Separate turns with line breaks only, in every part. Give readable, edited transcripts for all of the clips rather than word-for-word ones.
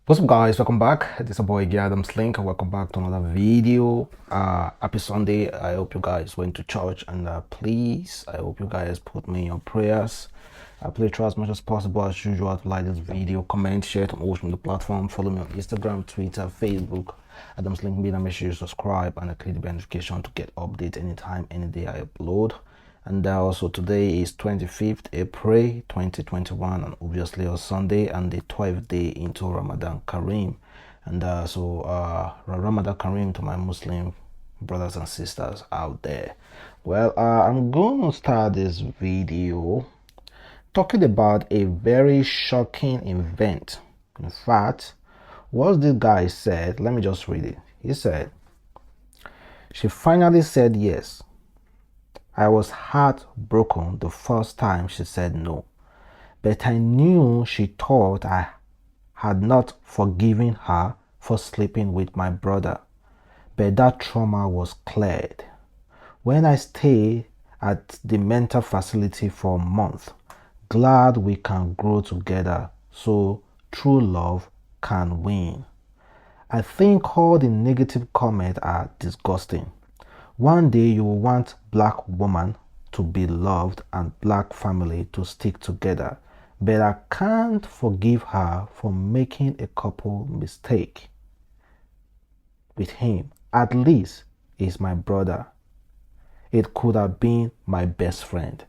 What's up, guys? Welcome back. This is your boy Adamslink. Welcome back to another video. Happy Sunday. I hope you guys went to church, and please, I hope you guys put me in your prayers. Please try as much as possible as usual to like this video, comment, share it on all the platform. Follow me on Instagram, Twitter, Facebook, adamslinkmedia. Make sure you subscribe and click the bell notification to get update anytime, any day I upload. And also today is 25th April 2021, and obviously on Sunday and the 12th day into Ramadan Kareem. And Ramadan Kareem to my Muslim brothers and sisters out there. Well, I'm going to start this video talking about a very shocking event. In fact, what this guy said, let me just read it. He said, "She finally said yes. I was heartbroken the first time she said no, but I knew she thought I had not forgiven her for sleeping with my brother. But that trauma was cleared. When I stayed at the mental facility for a month, glad we can grow together so true love can win. I think all the negative comments are disgusting. One day you will want black woman to be loved and black family to stick together, but I can't forgive her for making a couple mistake with him. At least he's my brother. It could have been my best friend."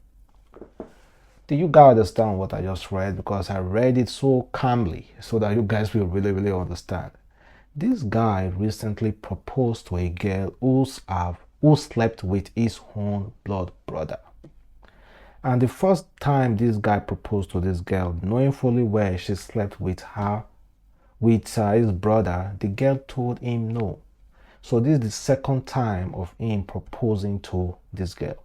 Do you guys understand what I just read? Because I read it so calmly so that you guys will really understand. This guy recently proposed to a girl who slept with his own blood brother. And the first time this guy proposed to this girl, knowing fully well she slept with his brother, the girl told him no. So this is the second time of him proposing to this girl.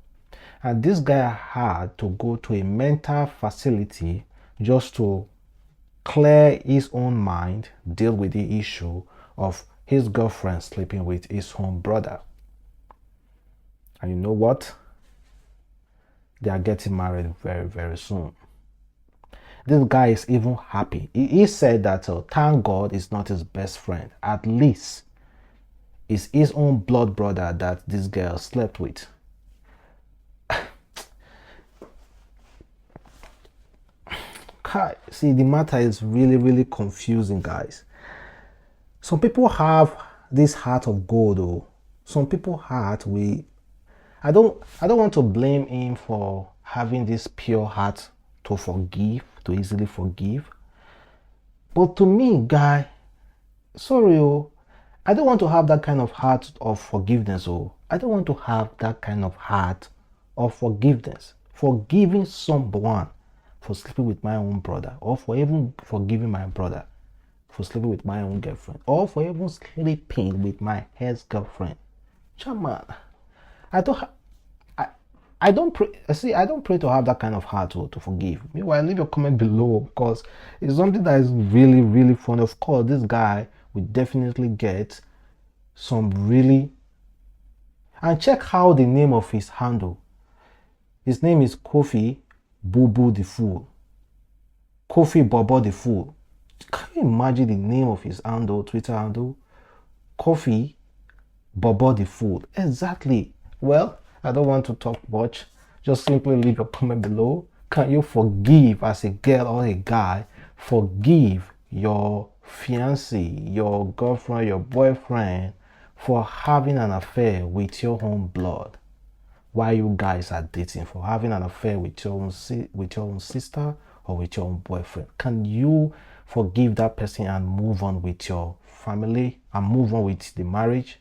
And this guy had to go to a mental facility just to clear his own mind, deal with the issue of his girlfriend sleeping with his own brother. And you know what? They are getting married very soon. This guy is even happy. He said that thank God is not his best friend. At least it's his own blood brother that this girl slept with. See, the matter is really confusing, guys. Some people have this heart of gold, though. Some people heart I don't want to blame him for having this pure heart to forgive, to easily forgive. But to me, guy, sorry, I don't want to have that kind of heart of forgiveness. I don't want to have that kind of heart of forgiveness. Forgiving someone for sleeping with my own brother, or for even forgiving my brother for sleeping with my own girlfriend, or for even sleeping with my ex-girlfriend. Chairman, I don't pray to have that kind of heart to forgive. Meanwhile, leave your comment below, because it's something that is really fun. Of course, this guy will definitely get some really. And check how the name of his handle. His name is Kofi Bubu the Fool. Kofi Bobo the Fool. Can you imagine the name of his handle, Twitter handle? Kofi Bobo the Fool. Exactly. Well, I don't want to talk much. Just simply leave your comment below. Can you forgive, as a girl or a guy, forgive your fiancé, your girlfriend, your boyfriend for having an affair with your own blood while you guys are dating, for having an affair with your own sister or with your own boyfriend? Can you forgive that person and move on with your family and move on with the marriage?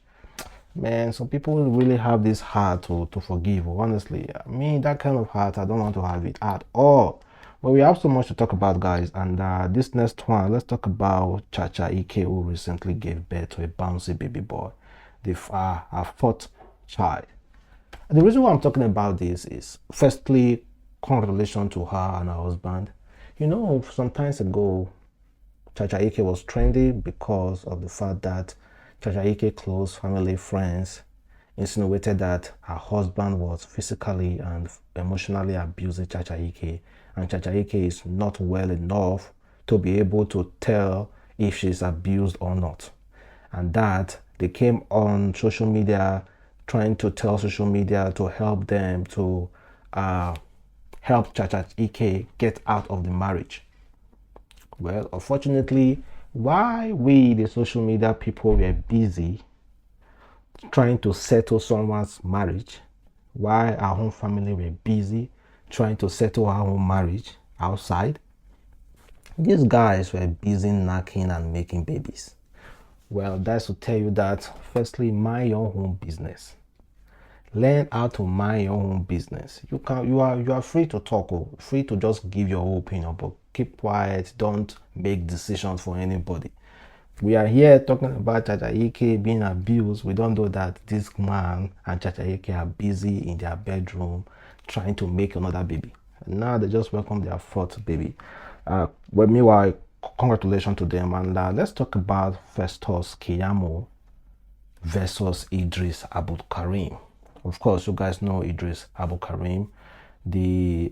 Man, some people really have this heart to forgive. Honestly, I mean, that kind of heart, I don't want to have it at all. But we have so much to talk about, guys. And this next one, let's talk about Chacha Eke, who recently gave birth to a bouncy baby boy, her fourth child. And the reason why I'm talking about this is, firstly, congratulations to her and her husband. You know, some times ago, Chacha Eke was trendy because of the fact that Chacha Eke close family friends insinuated that her husband was physically and emotionally abusing Chacha Eke, and Chacha Eke is not well enough to be able to tell if she's abused or not. And that they came on social media trying to tell social media to help them to help Chacha Eke get out of the marriage. Well, unfortunately, while we, the social media people, were busy trying to settle someone's marriage, while our own family were busy trying to settle our own marriage outside, these guys were busy knocking and making babies. Well, that's to tell you that firstly, mind your own business. Learn how to mind your own business. You are free to talk, or free to just give your opinion, but keep quiet. Don't make decisions for anybody. We are here talking about Chacha Eke being abused. We don't know that this man and Chacha Eke are busy in their bedroom trying to make another baby. And now they just welcome their fourth baby. Well, meanwhile, congratulations to them. And let's talk about Festus Keyamo versus Idris Abdul Karim. Of course, you guys know Idris Abdul Karim, the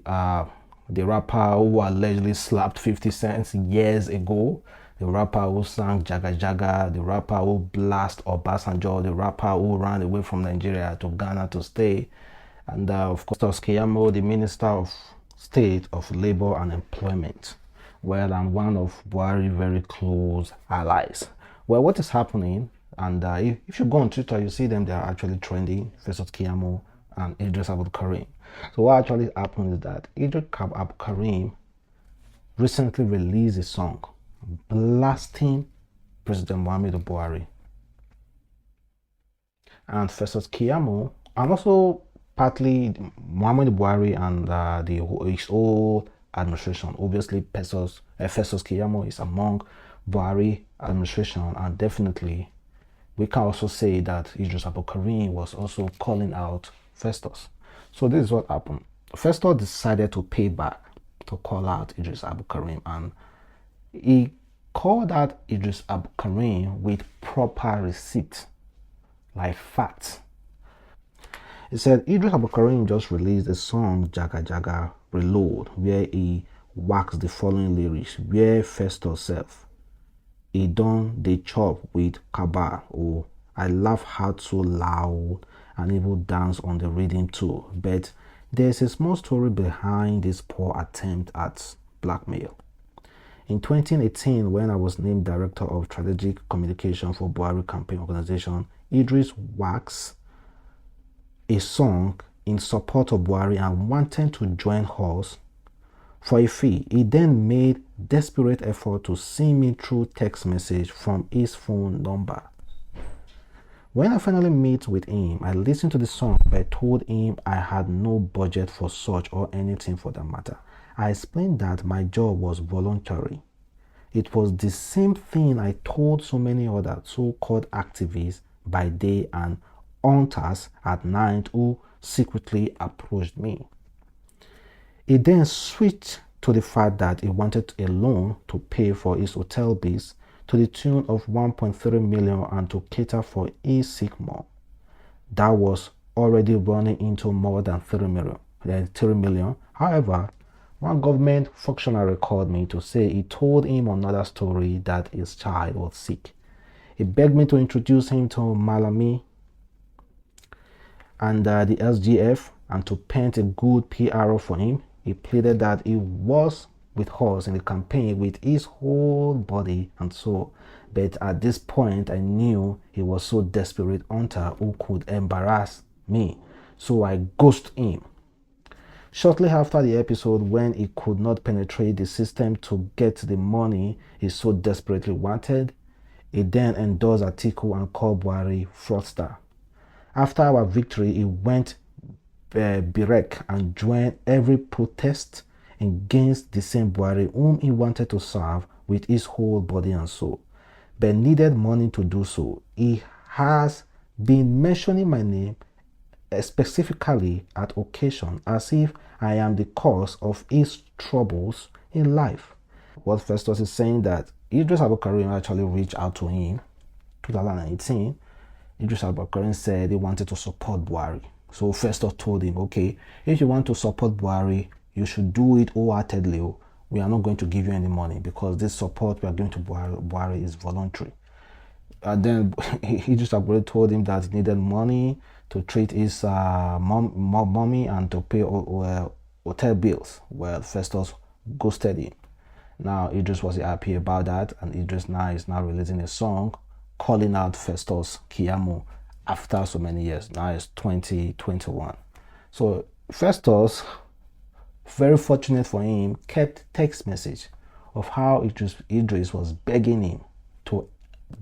rapper who allegedly slapped 50 Cent years ago, the rapper who sang Jaga Jaga, the rapper who blasted Obasanjo, the rapper who ran away from Nigeria to Ghana to stay, and of course, Keyamo, the Minister of State of Labor and Employment. Well, and one of Buhari very close allies. Well, what is happening? And if you go on Twitter, you see them, they are actually trending, versus Keyamo and Idris Abdul Karim. So what actually happened is that Idris Abdul Karim recently released a song blasting President Muhammadu Buhari. And versus Keyamo, and also partly Muhammadu Buhari and his whole administration. Obviously, Festus Keyamo is among Buhari administration, and definitely we can also say that Idris Abdul Karim was also calling out Festus. So this is what happened. Festus decided to pay back to call out Idris Abdul Karim, and he called out Idris Abdul Karim with proper receipts, like facts. He said Idris Abdul Karim just released a song Jaga Jaga Reload, where he waxed the following lyrics, where Festus self he done the chop with Kaba, or I laugh hard so loud and even dance on the rhythm too. But there's a small story behind this poor attempt at blackmail. In 2018, when I was named Director of Strategic Communication for Buhari Campaign Organization, Idris waxed a song in support of Buhari and wanted to join us for a fee. He then made desperate effort to see me through text message from his phone number. When I finally met with him, I listened to the song, but I told him I had no budget for such or anything for that matter. I explained that my job was voluntary. It was the same thing I told so many other so-called activists by day and hunters at night who secretly approached me. He then switched to the fact that he wanted a loan to pay for his hotel bills to the tune of 1.3 million and to cater for his sick mom. That was already running into more than 3 million. However, one government functionary called me to say he told him another story that his child was sick. He begged me to introduce him to Malami and the SGF and to paint a good PR for him. He pleaded that he was with us in the campaign with his whole body and soul. But at this point, I knew he was so desperate hunter who could embarrass me. So I ghosted him. Shortly after the episode, when he could not penetrate the system to get the money he so desperately wanted, he then endorsed Atiku and called Buhari fraudster. After our victory, he went berserk and joined every protest against the same Buhari whom he wanted to serve with his whole body and soul, but needed money to do so. He has been mentioning my name specifically at occasion as if I am the cause of his troubles in life. What Festus is saying that Idris Abdul Karim actually reached out to him 2018. Idris Abdul Karim said he wanted to support Buhari. So Festus told him, okay, if you want to support Buhari, you should do it wholeheartedly. we are not going to give you any money because this support we are giving to Buhari is voluntary. And then Idris Abdullah told him that he needed money to treat his mommy and to pay hotel bills. Well, Festus ghosted him. Now Idris was happy about that, and Idris now is releasing a song calling out Festus Keyamo after so many years. Now it's 2021. So Festus, very fortunate for him, kept text message of how Idris was begging him to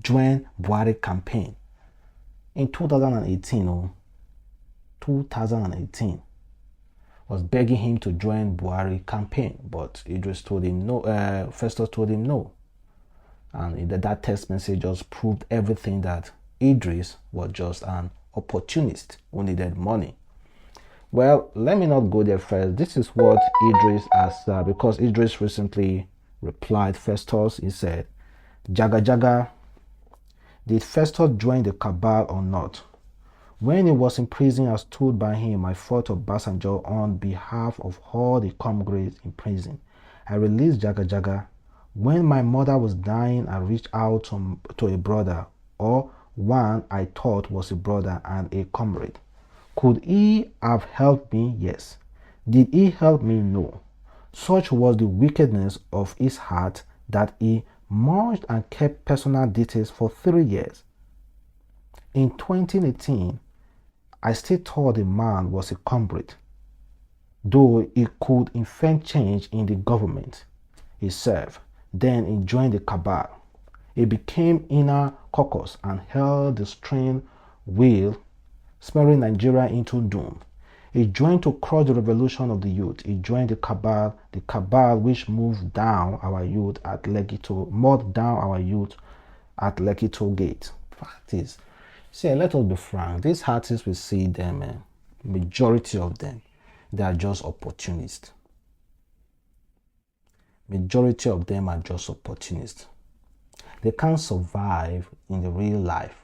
join Buhari campaign in 2018. 2018 was begging him to join Buhari campaign, but Idris told him no. Festus told him no, and that text message just proved everything, that Idris was just an opportunist who needed money. Well, let me not go there first. This is what Idris has, because Idris recently replied Festus. He said, "Jaga Jaga, did Festus join the cabal or not? When he was in prison, I stood by him. I fought Obasanjo on behalf of all the comrades in prison. I released Jaga Jaga. When my mother was dying, I reached out to a brother, or one I thought was a brother and a comrade. Could he have helped me? Yes. Did he help me? No. Such was the wickedness of his heart that he merged and kept personal details for 3 years. In 2018, I still thought the man was a comrade, though he could effect change in the government he served. Then he joined the cabal. He became inner caucus and held the steering wheel, smearing Nigeria into doom. He joined to crush the revolution of the youth. He joined the cabal which moved down our youth at Lekki Gate. Fact is, see, let us be frank, these artists, we see them, majority of them, they are just opportunists. Majority of them are just opportunists. They can't survive in the real life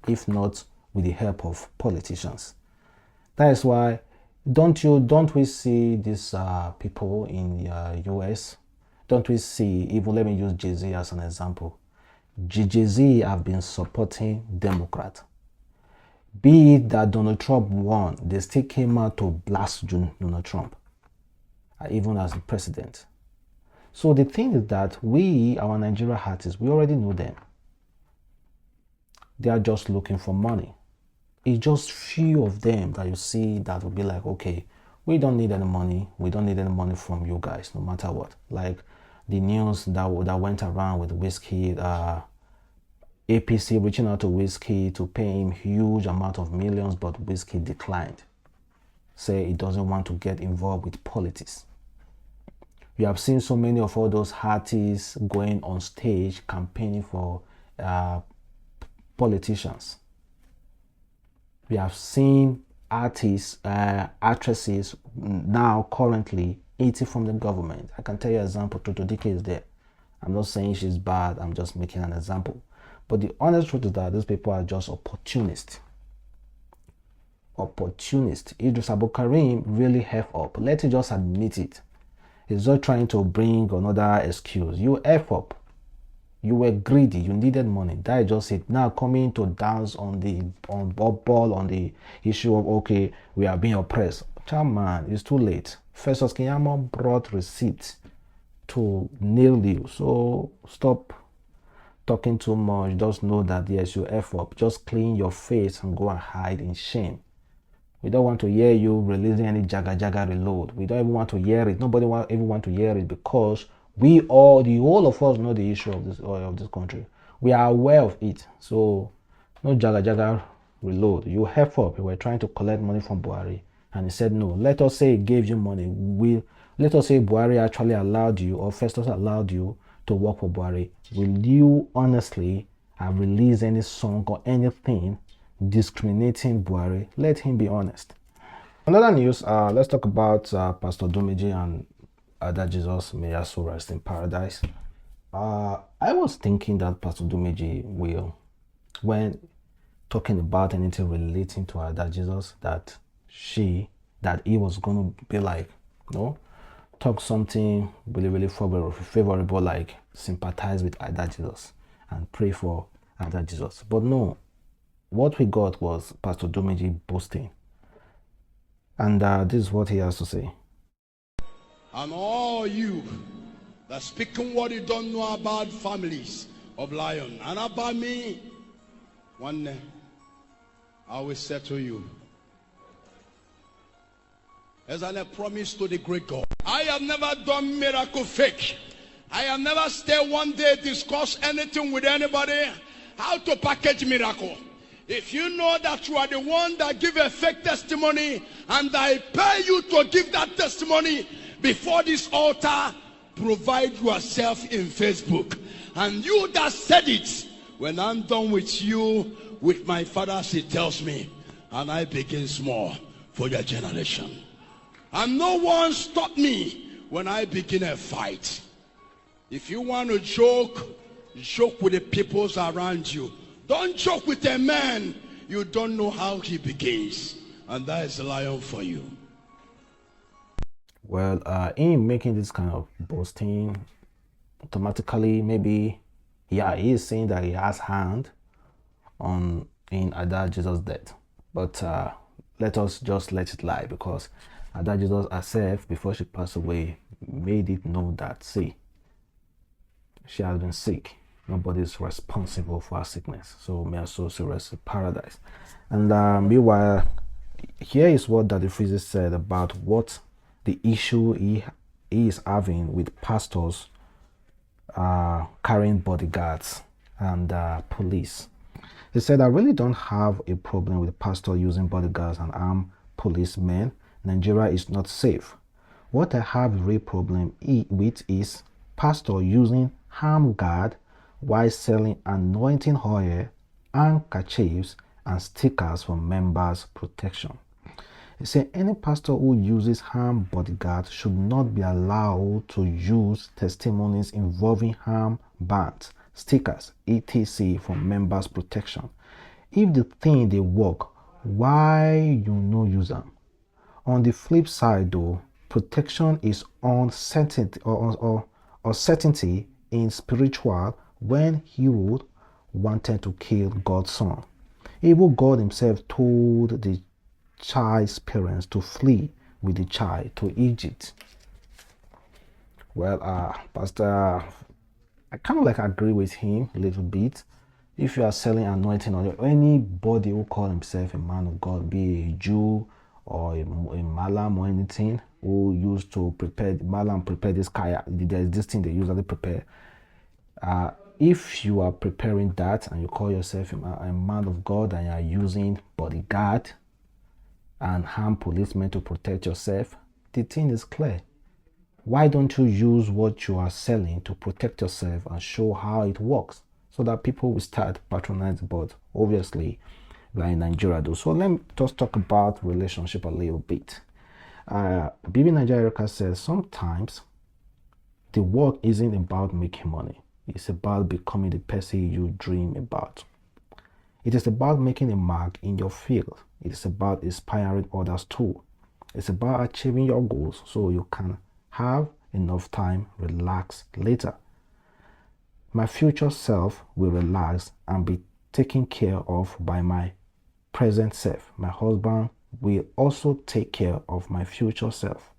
if not with the help of politicians. That is why don't we see these people in the US? Don't we see, even let me use Jay-Z as an example. Jay-Z have been supporting Democrat. Be it that Donald Trump won, they still came out to blast Donald Trump, even as the president. So the thing is that our Nigeria artists, we already know them. They are just looking for money. It's just few of them that you see that will be like, okay, we don't need any money. We don't need any money from you guys, no matter what. Like the news that went around with Whiskey, APC reaching out to Whiskey to pay him huge amount of millions, but Whiskey declined. Say he doesn't want to get involved with politics. We have seen so many of all those artists going on stage campaigning for politicians. We have seen artists, actresses now currently eating from the government. I can tell you an example. Toto Dike is there. I'm not saying she's bad. I'm just making an example. But the honest truth is that these people are just opportunists. Opportunists. Idris Abdulkarim really F up. Let it just admit it. He's just trying to bring another excuse. You F up. You were greedy. You needed money. That is just it. Now coming to dance on the issue of, okay, we are being oppressed. Man, it's too late. Festus Keyamo brought receipts to nail you. So stop talking too much. Just know that yes, you F up. Just clean your face and go and hide in shame. We don't want to hear you releasing any Jaga Jaga reload. We don't even want to hear it. Nobody even want to hear it, because the whole of us know the issue of this country. We are aware of it. So no Jaga Jaga reload. You F up. You were trying to collect money from Buhari, and he said no. Let us say he gave you money. Let us say Buhari actually allowed you, or Festus allowed you to work for Buhari. Will you honestly have released any song or anything discriminating Buhari? Let him be honest. Another news, let's talk about Pastor Odumeje and Ada Jesus, may her soul rest in paradise. I was thinking that Pastor Odumeje will, when talking about anything relating to Ada Jesus, that he was going to be like, no, talk something really favorable, like sympathize with Ada Jesus and pray for Ada Jesus. But no, what we got was Pastor Odumeje boasting. And this is what he has to say.
And all you that speaking what you don't know about families of lion and about me, one day I will settle you. As I promise to the great God, I have never done miracle fake. I have never stayed one day discuss anything with anybody how to package miracle. If you know that you are the one that give a fake testimony and I pay you to give that testimony before this altar, provide yourself in Facebook. And you that said it, when I'm done with you, with my father, he tells me, and I begin small for your generation. And no one stopped me when I begin a fight. If you want to joke, joke with the peoples around you. Don't joke with a man you don't know how he begins. And that is a lion for you.
Well, in making this kind of boasting, automatically maybe, yeah, he is saying that he has hand in Ada Jesus' death. But let us just let it lie, because Ada Jesus herself, before she passed away, made it known that, see, she has been sick. Nobody is responsible for her sickness. So may her soul rest in paradise. And meanwhile, here is what Daddy Freezy said about what the issue he is having with pastors carrying bodyguards and police. He said, I really don't have a problem with pastor using bodyguards and armed policemen. Nigeria is not safe. What I have a real problem with is pastor using armed guard while selling anointing oil, handkerchiefs, and stickers for members' protection. He said any pastor who uses armed bodyguards should not be allowed to use testimonies involving armed bands, stickers, etc. for members' protection. If the thing they work, why you no use them? On the flip side though, protection is uncertainty or certainty in spiritual when Herod wanted to kill God's son. Even God himself told the child's parents to flee with the child to Egypt. Well, Pastor, I kind of like agree with him a little bit. If you are selling anointing oil, anybody who call himself a man of God, be a Jew or a Malam or anything, who used to prepare, Malam prepare this kaya, there's this thing they usually prepare. If you are preparing that and you call yourself a man of God and you are using bodyguard and armed policemen to protect yourself, the thing is clear. Why don't you use what you are selling to protect yourself and show how it works so that people will start patronizing? But obviously, we are in Nigeria though. So let me just talk about relationship a little bit. BBNAIJA says sometimes the work isn't about making money. It's about becoming the person you dream about. It is about making a mark in your field. It is about inspiring others too. It's about achieving your goals so you can have enough time, relax later. My future self will relax and be taken care of by my present self. My husband will also take care of my future self.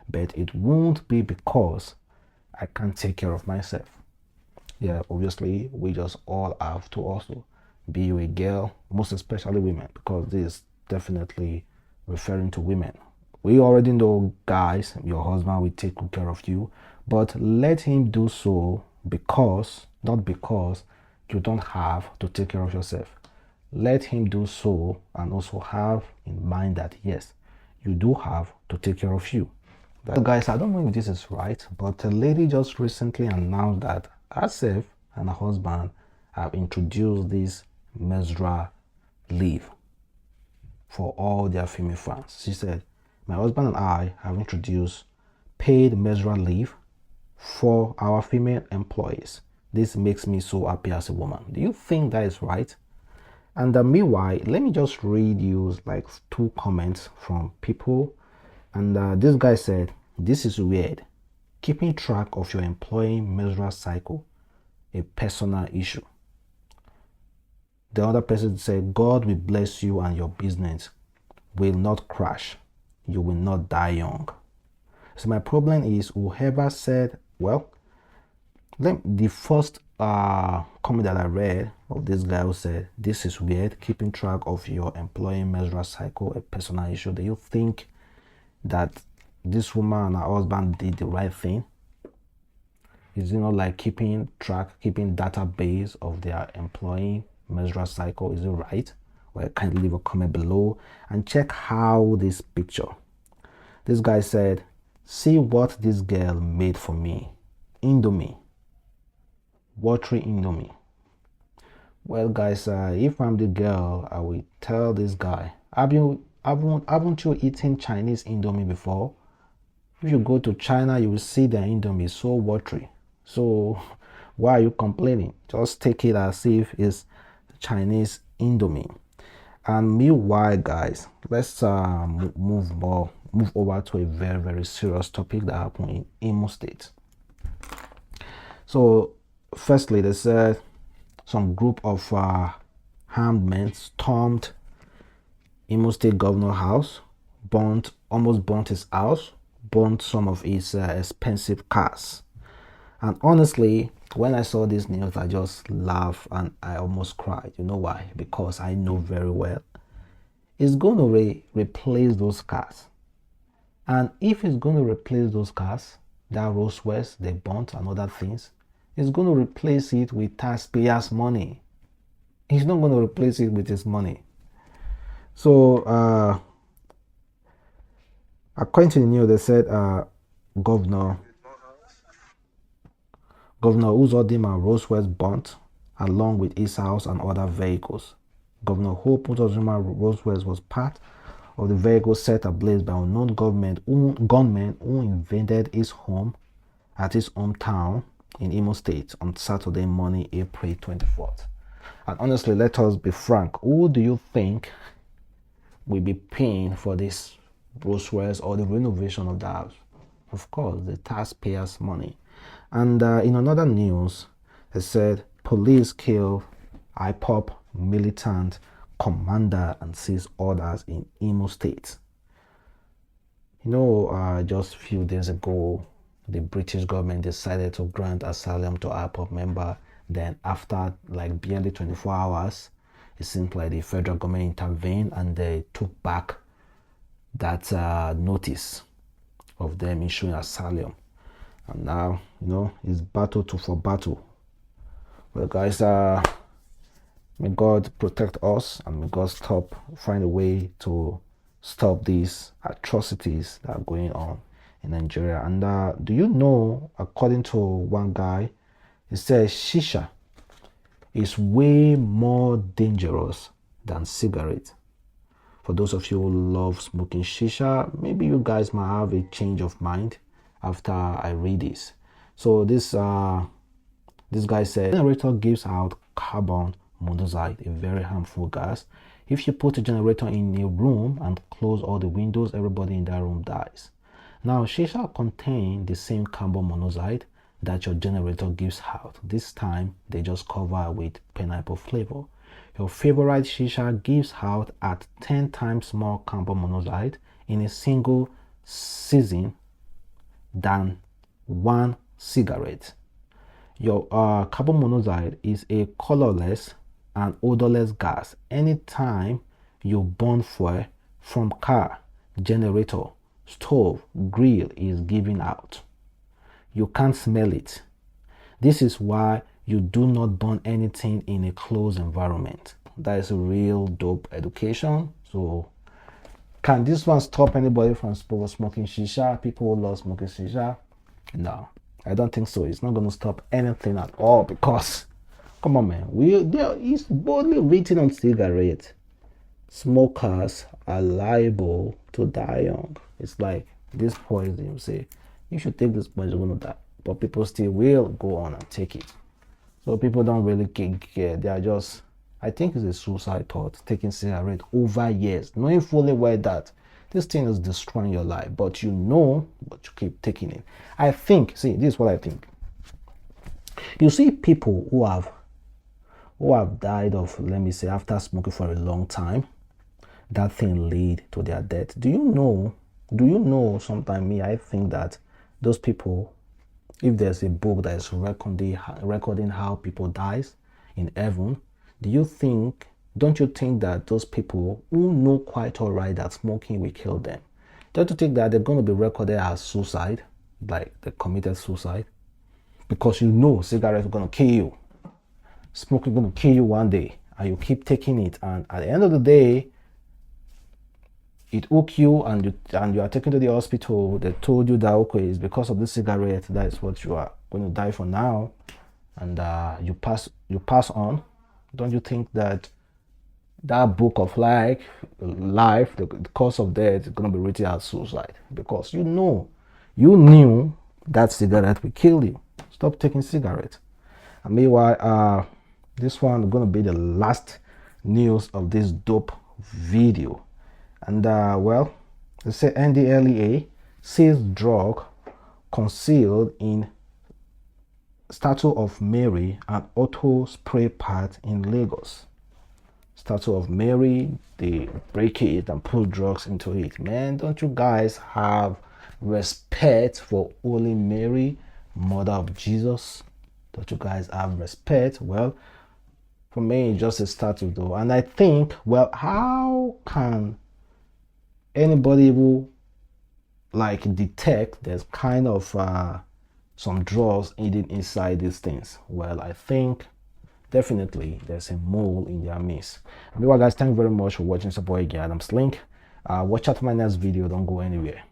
But it won't be because I can't take care of myself. Yeah, obviously, we just all have to also be you a girl, most especially women, because this is definitely referring to women. We already know, guys, your husband will take good care of you, but let him do so because, not because you don't have to take care of yourself. Let him do so and also have in mind that, yes, you do have to take care of you. So guys, I don't know if this is right, but a lady just recently announced that herself and her husband have introduced this menstrual leave for all their female fans. She said, my husband and I have introduced paid menstrual leave for our female employees. This makes me so happy as a woman. Do you think that is right? And meanwhile, let me just read you like 2 comments from people. And this guy said, This is weird. Keeping track of your employee menstrual cycle, a personal issue. The other person said, God will bless you and your business will not crash. You will not die young. So my problem is whoever said, well, the first comment that I read of this guy who said, this is weird, keeping track of your employee menstrual cycle, a personal issue. Do you think that this woman and her husband did the right thing? Is it not like keeping database of their employee menstrual cycle? Is it right? Well, kindly leave a comment below and check how this picture. This guy said, see what this girl made for me. Indomie. Watery Indomie. Well, guys, if I'm the girl, I will tell this guy, haven't you eaten Chinese Indomie before? If you go to China, you will see their Indomie so watery. So why are you complaining? Just take it as if it's Chinese Indomie. And meanwhile, guys, let's move over to a very, very serious topic that happened in Imo State. So firstly, they said some group of armed men stormed Imo State Governor House, almost burnt his house, burnt some of his expensive cars. And honestly, when I saw this news, I just laughed and I almost cried. You know why? Because I know very well it's going to replace those cars. And if it's going to replace those cars, that Rolls-Royce they burnt and other things, it's going to replace it with taxpayers' money. He's not going to replace it with his money. So, according to the news, they said Governor Uzodinma Rolls-Royce burnt along with his house and other vehicles. Governor Hope Uzodinma Rolls-Royce was part of the vehicle set ablaze by unknown gunmen who invaded his home at his hometown in Imo State on Saturday morning, April 24th. And honestly, let us be frank. Who do you think will be paying for this Rolls-Royce or the renovation of the house? Of course, the taxpayers' money. And in another news, it said police kill Ipob militant commander and seize others in Imo State. You know, just a few days ago, the British government decided to grant asylum to Ipob member. Then after like barely 24 hours, it seems like the federal government intervened and they took back that notice of them issuing asylum. And now, you know, it's battle for battle. Well, guys, may God protect us and may God find a way to stop these atrocities that are going on in Nigeria. And do you know, according to one guy, he says shisha is way more dangerous than cigarette. For those of you who love smoking shisha, maybe you guys might have a change of mind after I read this. So this guy said generator gives out carbon monoxide, a very harmful gas. If you put a generator in a room and close all the windows, everybody in that room dies. Now, shisha contain the same carbon monoxide that your generator gives out. This time, they just cover with pineapple flavor. Your favorite shisha gives out at 10 times more carbon monoxide in a single season than one cigarette. Your carbon monoxide is a colorless and odorless gas. Anytime you burn fuel from car, generator, stove, grill is giving out. You can't smell it. This is why you do not burn anything in a closed environment. That is a real dope education. So can this one stop anybody from smoking shisha? People who love smoking shisha? No, I don't think so. It's not going to stop anything at all because, come on, man, it's boldly written on cigarette. Smokers are liable to die young. It's like this poison. You say you should take this poison, you're going to die, but people still will go on and take it. So people don't really care. They are just, I think it's a suicide thought, taking cigarette over years, knowing fully well that This thing is destroying your life, but you know, but you keep taking it. I think, see, this is what I think. You see people who have died of, let me say, after smoking for a long time, that thing lead to their death. Do you know, sometimes me, I think that those people, if there's a book that is recording how people dies in heaven, don't you think that those people who know quite all right that smoking will kill them, don't you think that they're going to be recorded as suicide, like they committed suicide? Because you know cigarettes are going to kill you, smoking is going to kill you one day, and you keep taking it, and at the end of the day, it hook you, and you are taken to the hospital. They told you that, okay, it's because of the cigarette, that is what you are going to die for now, and you pass on. Don't you think that book of life, the cause of death is going to be written as suicide? Because you knew that cigarette will kill you. Stop taking cigarettes. And meanwhile, this one is going to be the last news of this dope video. And well, they say NDLEA sees drug concealed in statue of Mary and auto spray part in Lagos. Statue of Mary, they break it and put drugs into it. Man, don't you guys have respect for Holy Mary, Mother of Jesus? Don't you guys have respect? Well, for me, it's just a statue though. And I think, well, how can anybody who like detect there's kind of some drugs hidden inside these things? Well, I think definitely there's a mole in their midst. Anyway, guys, thank you very much for watching. It's your boy Adamslink. Watch out for my next video. Don't go anywhere.